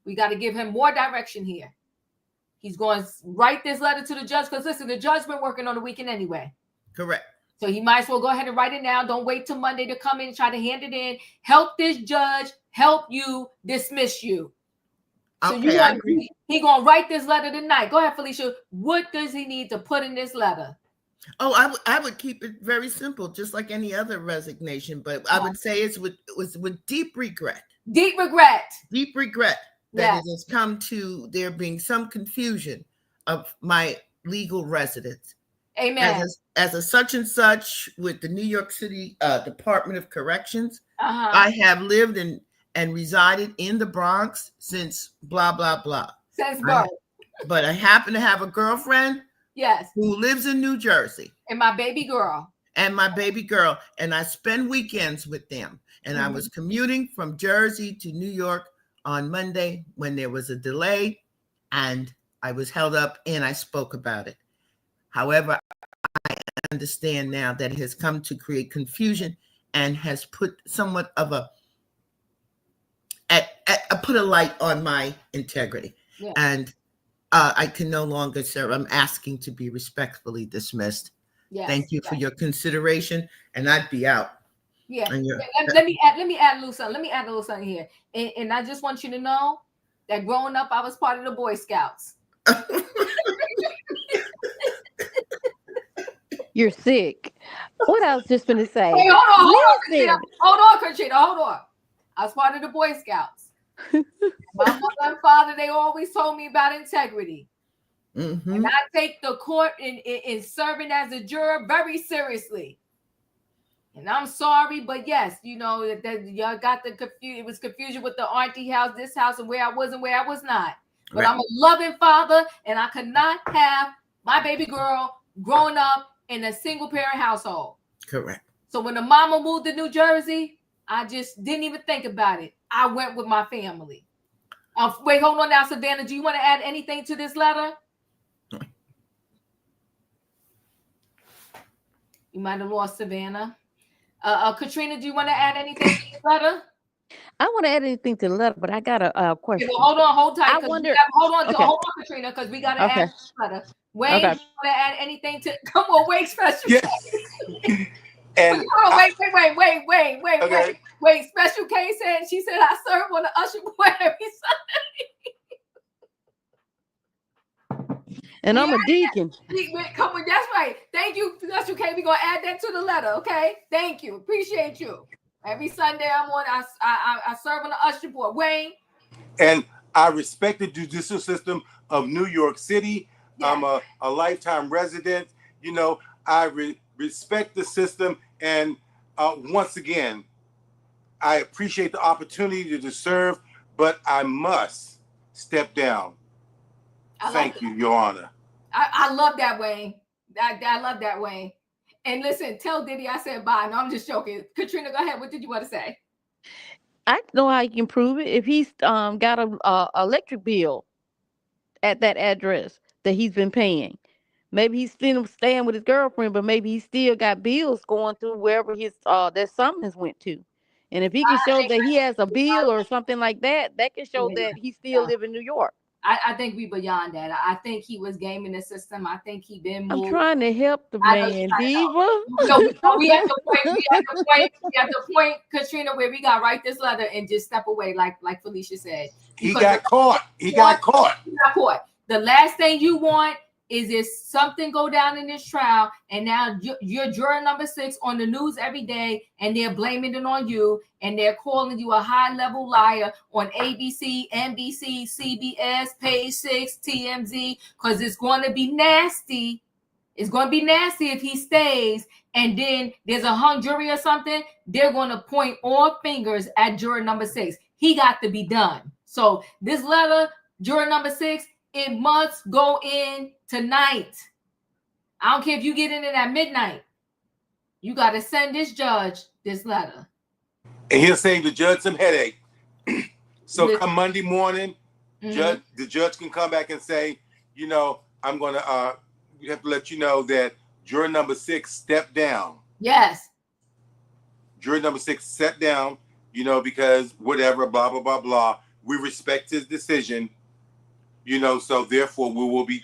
We gotta give him more direction here. He's going to write this letter to the judge because listen, the judge's been working on the weekend anyway. Correct. So he might as well go ahead and write it now. Don't wait till Monday to come in and try to hand it in. Help this judge help you dismiss you. So Okay, I agree. He gonna write this letter tonight. Go ahead, Felicia. What does he need to put in this letter? Oh, I would keep it very simple, just like any other resignation. But I would say it was with deep regret. Deep regret. Deep regret that Yes. it has come to there being some confusion of my legal residence. Amen. As a such and such with the New York City Department of Corrections, Uh-huh. I have lived and resided in the Bronx since blah, blah, blah. Since birth. But I happen to have a girlfriend Yes. who lives in New Jersey. And my baby girl. And I spend weekends with them. And I was commuting from Jersey to New York on Monday when there was a delay and I was held up and I spoke about it. However, I understand now that it has come to create confusion and has put somewhat of put a light on my integrity. Yeah. And I can no longer serve. I'm asking to be respectfully dismissed. Yes, thank you for your consideration, and I'd be out. Yeah. Let me add a little something. Let me add a little something here. And I just want you to know that growing up, I was part of the Boy Scouts. You're sick. What I was just going to say. Wait, hold on, Katrina. Hold on. I was part of the Boy Scouts. My mother and father, they always told me about integrity. Mm-hmm. And I take the court in serving as a juror very seriously. And I'm sorry, but yes, you know, that y'all got the confusion. It was confusion with the auntie house, this house, and where I was and where I was not. But right. I'm a loving father, and I could not have my baby girl growing up in a single parent household. Correct. So when the mama moved to New Jersey, I just didn't even think about it. I went with my family. Wait, hold on now, Savannah. Do you want to add anything to this letter? You might have lost Savannah. Katrina, do you want to add anything to this letter? I want to add anything to the letter, but I got a question. Okay, well, hold tight. Hold on, Katrina, because we got to add this letter. Wayne, you want to add anything to? Come on, Wayne, special. Yes. And wait. Special K said she said I serve on the usher board every Sunday. And I'm a deacon. Come on, that's right. Thank you, Special K. We're gonna add that to the letter, okay? Thank you. Appreciate you. Every Sunday I serve on the usher board. Wayne. And I respect the judicial system of New York City. Yeah. I'm a lifetime resident. You know, I respect the system. And once again, I appreciate the opportunity to serve, but I must step down. Thank you, Your Honor. I love that, Wayne. I love that, Wayne. And listen, tell Diddy I said bye. No, I'm just joking. Katrina, go ahead. What did you want to say? I know how you can prove it. If he's got a electric bill at that address that he's been paying. Maybe he's still staying with his girlfriend, but maybe he still got bills going through wherever his that summons went to. And if he can show that he has a bill or something like that, that can show that he still live in New York. I think we beyond that. I think he was gaming the system. I think he been moved. I'm trying to help the man, Diva. No, we at the point, Katrina, where we got to write this letter and just step away, like Felicia said. He got caught. He got caught. The last thing you want is if something go down in this trial and now you're juror number 6 on the news every day and they're blaming it on you and they're calling you a high-level liar on ABC, NBC, CBS, Page 6, TMZ, because it's going to be nasty. It's going to be nasty if he stays and then there's a hung jury or something. They're going to point all fingers at juror number 6. He got to be done. So this letter, juror number 6, it must go in tonight. I don't care if you get in it at midnight. You got to send this judge this letter. And he'll save the judge some headache. So come Monday morning, The judge can come back and say, you know, I'm going to, we have to let you know that juror number 6 stepped down. Yes. Juror number 6 stepped down, you know, because whatever, blah, blah, blah, blah. We respect his decision, you know, so therefore we will be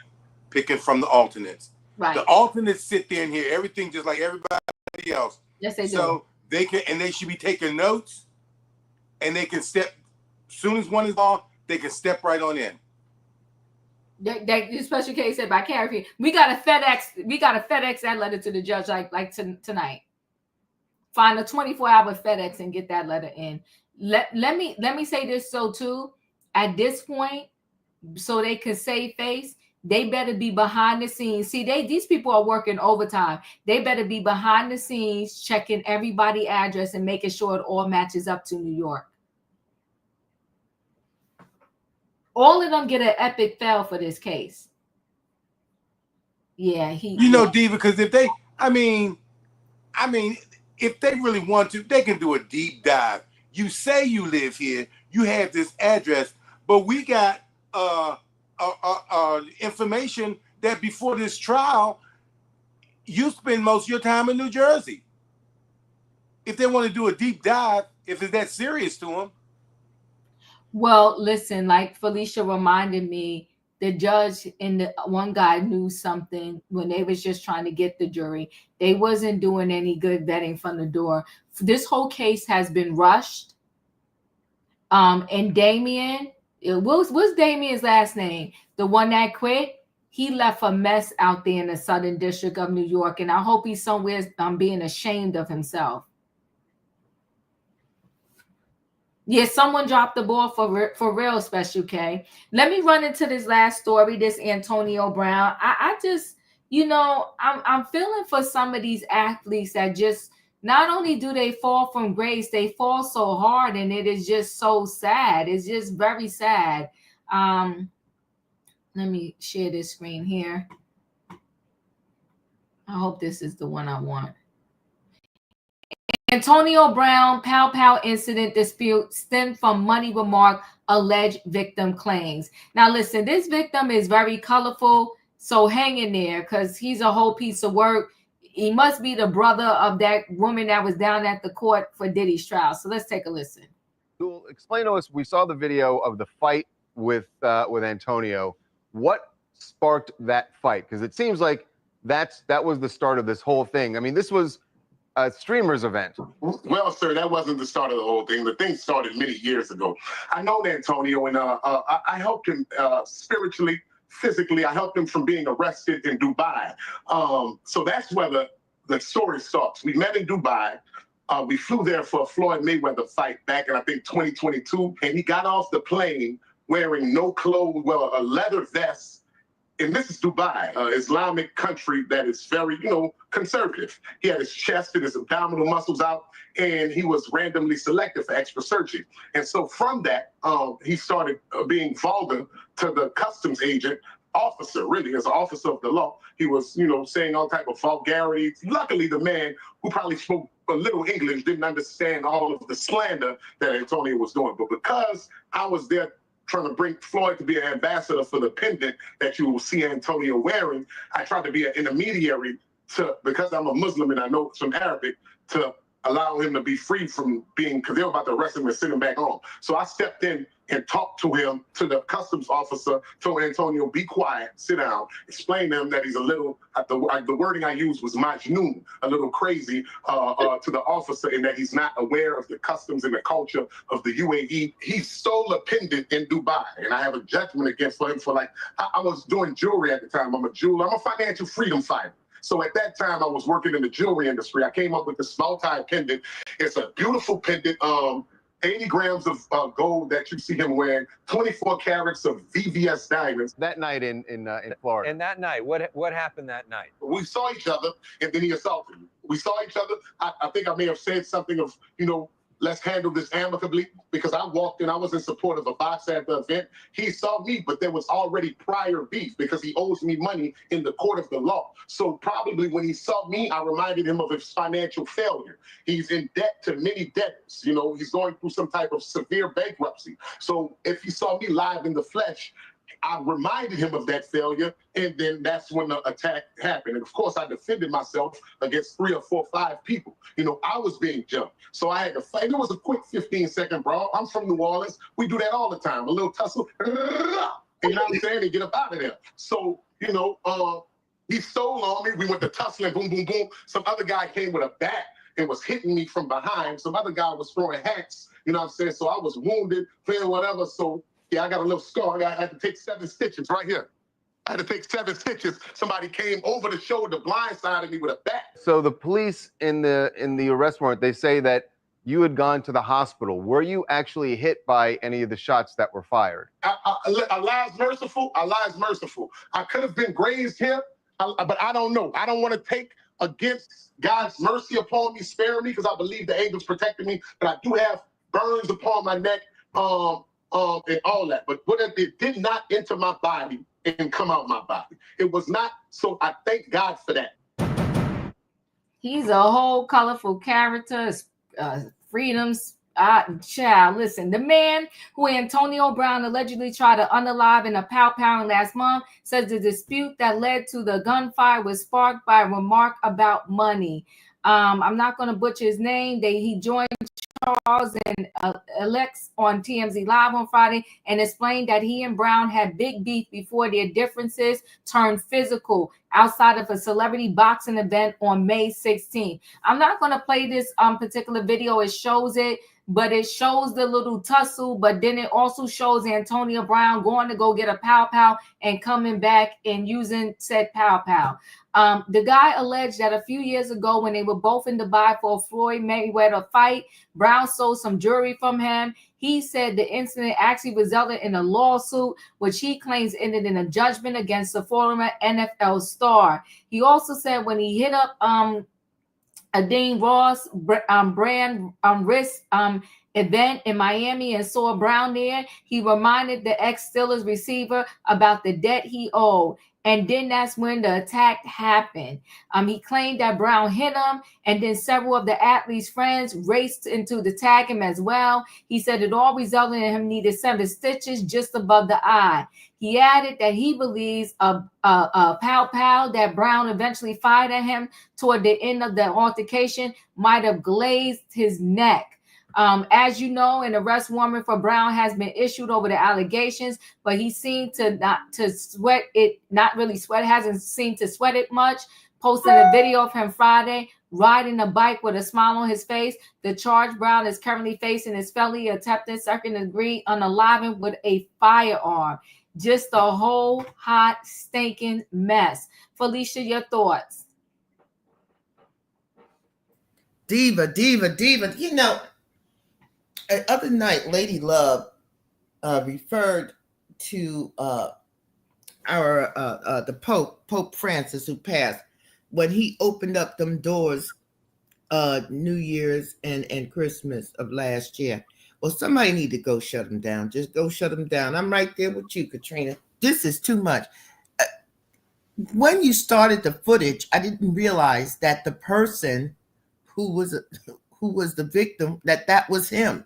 picking from the alternates. Right. The alternates sit there and hear everything just like everybody else. Yes, they do. So they can, and they should be taking notes, and they can step, as soon as one is off, they can step right on in. That special case said by Carrie. We got to FedEx that letter to the judge like tonight. Find a 24-hour FedEx and get that letter in. Let me say this so too. At this point, so they can save face, they better be behind the scenes. See, these people are working overtime. They better be behind the scenes checking everybody's address and making sure it all matches up to New York. All of them get an epic fail for this case. Yeah, you know, Diva, because if they, I mean, if they really want to, they can do a deep dive. You say you live here, you have this address, but we got information that before this trial, you spend most of your time in New Jersey. If they want to do a deep dive, if it's that serious to them. Well, listen, like Felicia reminded me, the judge and the one guy knew something when they was just trying to get the jury. They wasn't doing any good vetting from the door. This whole case has been rushed. And Damien, what's Damien's last name? The one that quit? He left a mess out there in the Southern District of New York, and I hope he's somewhere being ashamed of himself. Yeah, someone dropped the ball for real, Special K. Let me run into this last story, this Antonio Brown. I just, you know, I'm feeling for some of these athletes that just, not only do they fall from grace, they fall so hard, and it is just so sad. It's just very sad. Let me share this screen here. I hope this is the one I want. Antonio Brown pow incident dispute stemmed from money remark, alleged victim claims. Now, listen, this victim is very colorful, so hang in there because he's a whole piece of work. He must be the brother of that woman that was down at the court for Diddy's trial. So let's take a listen. Explain to us, we saw the video of the fight with Antonio. What sparked that fight? Because it seems like that was the start of this whole thing. I mean, this was a streamer's event. Well, sir, that wasn't the start of the whole thing. The thing started many years ago. I know Antonio, and I helped him spiritually, physically. I helped him from being arrested in Dubai. So that's where the story starts. We met in Dubai. We flew there for a Floyd Mayweather fight back in, I think, 2022. And he got off the plane wearing no clothes, well, a leather vest. And this is Dubai, Islamic country that is very, you know, conservative. He had his chest and his abdominal muscles out, and he was randomly selected for extra surgery. And so from that, he started being vulgar to the customs agent officer, really, as an officer of the law. He was, you know, saying all type of vulgarity. Luckily, the man who probably spoke a little English didn't understand all of the slander that Antonio was doing. But because I was there trying to bring Floyd to be an ambassador for the pendant that you will see Antonio wearing, I tried to be an intermediary to, because I'm a Muslim and I know some Arabic, to allow him to be free from being, because they were about to arrest him and send him back home. So I stepped in and talked to him, to the customs officer, told Antonio, be quiet, sit down, explain to him that he's a little, the wording I used was majnoon, a little crazy to the officer, and that he's not aware of the customs and the culture of the UAE. He stole a pendant in Dubai, and I have a judgment against him for like, I was doing jewelry at the time. I'm a jeweler, I'm a financial freedom fighter. So at that time, I was working in the jewelry industry. I came up with this small tie pendant. It's a beautiful pendant, 80 grams of gold that you see him wearing, 24 carats of VVS diamonds. That night in Florida. And that night, what happened that night? We saw each other, and then he assaulted me. We saw each other. I think I may have said something of, you know, let's handle this amicably, because I walked in, I was in support of a boxer at the event. He saw me, but there was already prior beef because he owes me money in the court of the law. So probably when he saw me, I reminded him of his financial failure. He's in debt to many debtors. You know, he's going through some type of severe bankruptcy. So if he saw me live in the flesh, I reminded him of that failure, and then that's when the attack happened. And of course, I defended myself against 3 or 4 or 5 people. You know, I was being jumped, so I had to fight. It was a quick 15-second brawl. I'm from New Orleans. We do that all the time. A little tussle, you know what I'm saying, and get up out of there. So, you know, he stole on me. We went to tussling, boom, boom, boom. Some other guy came with a bat and was hitting me from behind. Some other guy was throwing hats, you know what I'm saying? So I was wounded, playing whatever. So yeah, I got a little scar. I had to take 7 stitches right here. I had to take 7 stitches. Somebody came over the shoulder, blindsided me with a bat. So the police in the arrest warrant, they say that you had gone to the hospital. Were you actually hit by any of the shots that were fired? Allah's merciful. Allah's merciful. I could have been grazed here, but I don't know. I don't want to take against God's mercy upon me, spare me, because I believe the angels protected me. But I do have burns upon my neck. And all that, but it did not enter my body and come out my body. It was not, so I thank God for that. He's a whole colorful character, freedoms. Child, listen, the man who Antonio Brown allegedly tried to unalive in a pow-pow last month says the dispute that led to the gunfire was sparked by a remark about money. I'm not going to butcher his name. He joined Charles and Alex on TMZ Live on Friday and explained that he and Brown had big beef before their differences turned physical outside of a celebrity boxing event on May 16th. I'm not going to play this particular video. It shows it, but it shows the little tussle, but then it also shows Antonio Brown going to go get a pow-pow and coming back and using said pow-pow. The guy alleged that a few years ago when they were both in Dubai for a Floyd Mayweather fight, Brown sold some jewelry from him. He said the incident actually resulted in a lawsuit, which he claims ended in a judgment against the former NFL star. He also said when he hit up Dean Ross brand wrist event in Miami and saw Brown there, he reminded the ex-Steelers receiver about the debt he owed. And then that's when the attack happened. He claimed that Brown hit him, and then several of the athlete's friends raced into to tag him as well. He said it all resulted in him needed 7 stitches just above the eye. He added that he believes a pow-pow that Brown eventually fired at him toward the end of the altercation might have glazed his neck. As you know, an arrest warrant for Brown has been issued over the allegations, but he seemed to hasn't seemed to sweat it much. Posted a video of him Friday riding a bike with a smile on his face. The charge Brown is currently facing is felony attempted second-degree unaliving with a firearm. Just a whole hot, stinking mess. Felicia, your thoughts? Diva. You know, the other night, Lady Love referred to the Pope Francis, who passed, when he opened up them doors New Year's and Christmas of last year. Well, somebody need to go shut them down. Just go shut them down. I'm right there with you, Katrina. This is too much. When you started the footage, I didn't realize that the person who was the victim, that was him.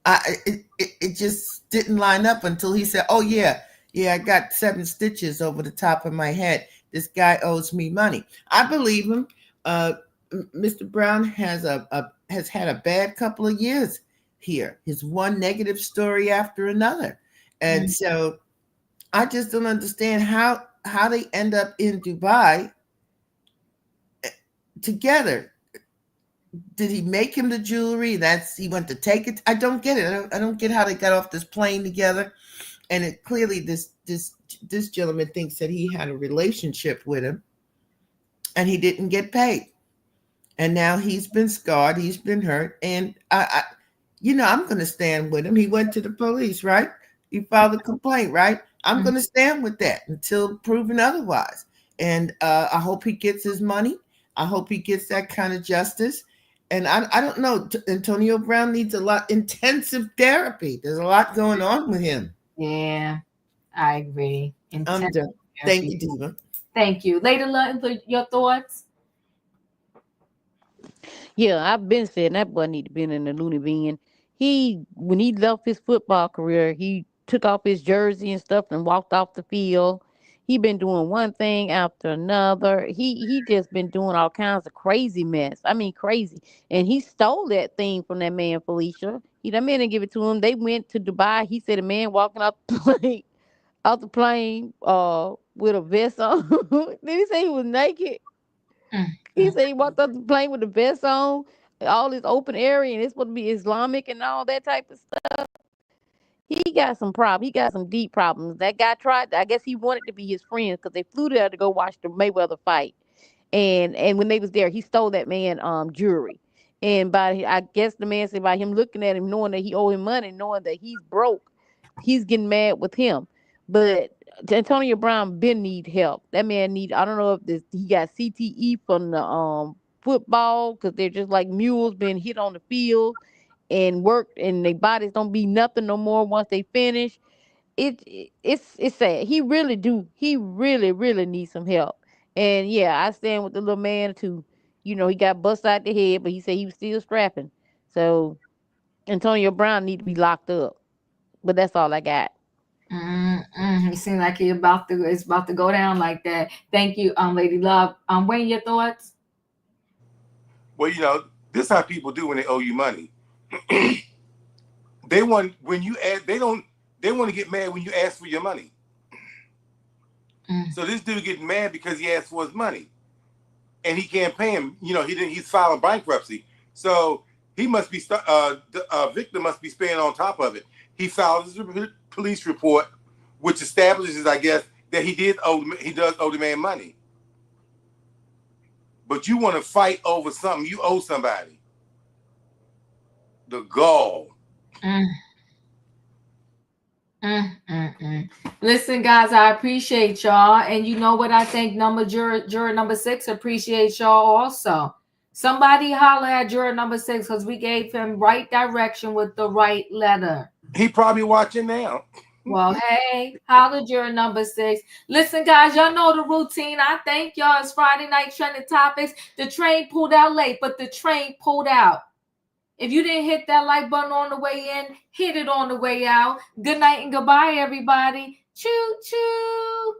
It just didn't line up until he said, "Oh yeah, I got 7 stitches over the top of my head. This guy owes me money." I believe him. Mr. Brown has had a bad couple of years here. His one negative story after another, and so I just don't understand how they end up in Dubai together. Did he make him the jewelry? He went to take it. I don't get it. I don't get how they got off this plane together. And it clearly this gentleman thinks that he had a relationship with him, and he didn't get paid. And now he's been scarred. He's been hurt. And I'm going to stand with him. He went to the police, right? He filed a complaint, right? I'm going to stand with that until proven otherwise. And I hope he gets his money. I hope he gets that kind of justice. And I don't know. Antonio Brown needs a lot intensive therapy. There's a lot going on with him. Yeah, I agree. I'm done. Thank you, Diva. Thank you. Lady Lutton, your thoughts? Yeah, I've been saying that boy need to be in the loony bin. When he left his football career, he took off his jersey and stuff and walked off the field. He been doing one thing after another. He just been doing all kinds of crazy mess. I mean, crazy. And he stole that thing from that man, Felicia. That man didn't give it to him. They went to Dubai. He said a man walking out the plane, with a vest on. Did he say he was naked? He said he walked up the plane with the vest on, all this open area, and it's supposed to be Islamic and all that type of stuff. He got some problems. He got some deep problems. That guy tried. I guess he wanted to be his friend because they flew there to go watch the Mayweather fight, and when they was there, he stole that man jewelry. And I guess the man said by him looking at him, knowing that he owed him money, knowing that he's broke, he's getting mad with him. But Antonio Brown been need help. That man I don't know if he got CTE from the football because they're just like mules being hit on the field and worked, and their bodies don't be nothing no more once they finish. It's sad. He really really needs some help. And yeah, I stand with the little man too. He got bust out the head, but he said he was still strapping. So Antonio Brown need to be locked up. But that's all I got. He seems like it's about to go down like that. Thank you, Lady Love. Wayne, your thoughts? Well, this is how people do when they owe you money. They want to get mad when you ask for your money. So this dude getting mad because he asked for his money, and he can't pay him. He's filing bankruptcy, so he must be the victim must be staying on top of it. He filed his police report, which establishes, I guess, that he does owe the man money. But you want to fight over something you owe somebody. The gall. Listen, guys, I appreciate y'all. And you know what I think juror number 6 appreciates y'all also. Somebody holler at juror number 6 because we gave him right direction with the right letter. He probably watching now. Well, hey, holla juror number 6. Listen, guys, y'all know the routine. I thank y'all. It's Friday Night Trending Topics. The train pulled out late, but the train pulled out. If you didn't hit that like button on the way in, hit it on the way out. Good night and goodbye, everybody. Choo choo.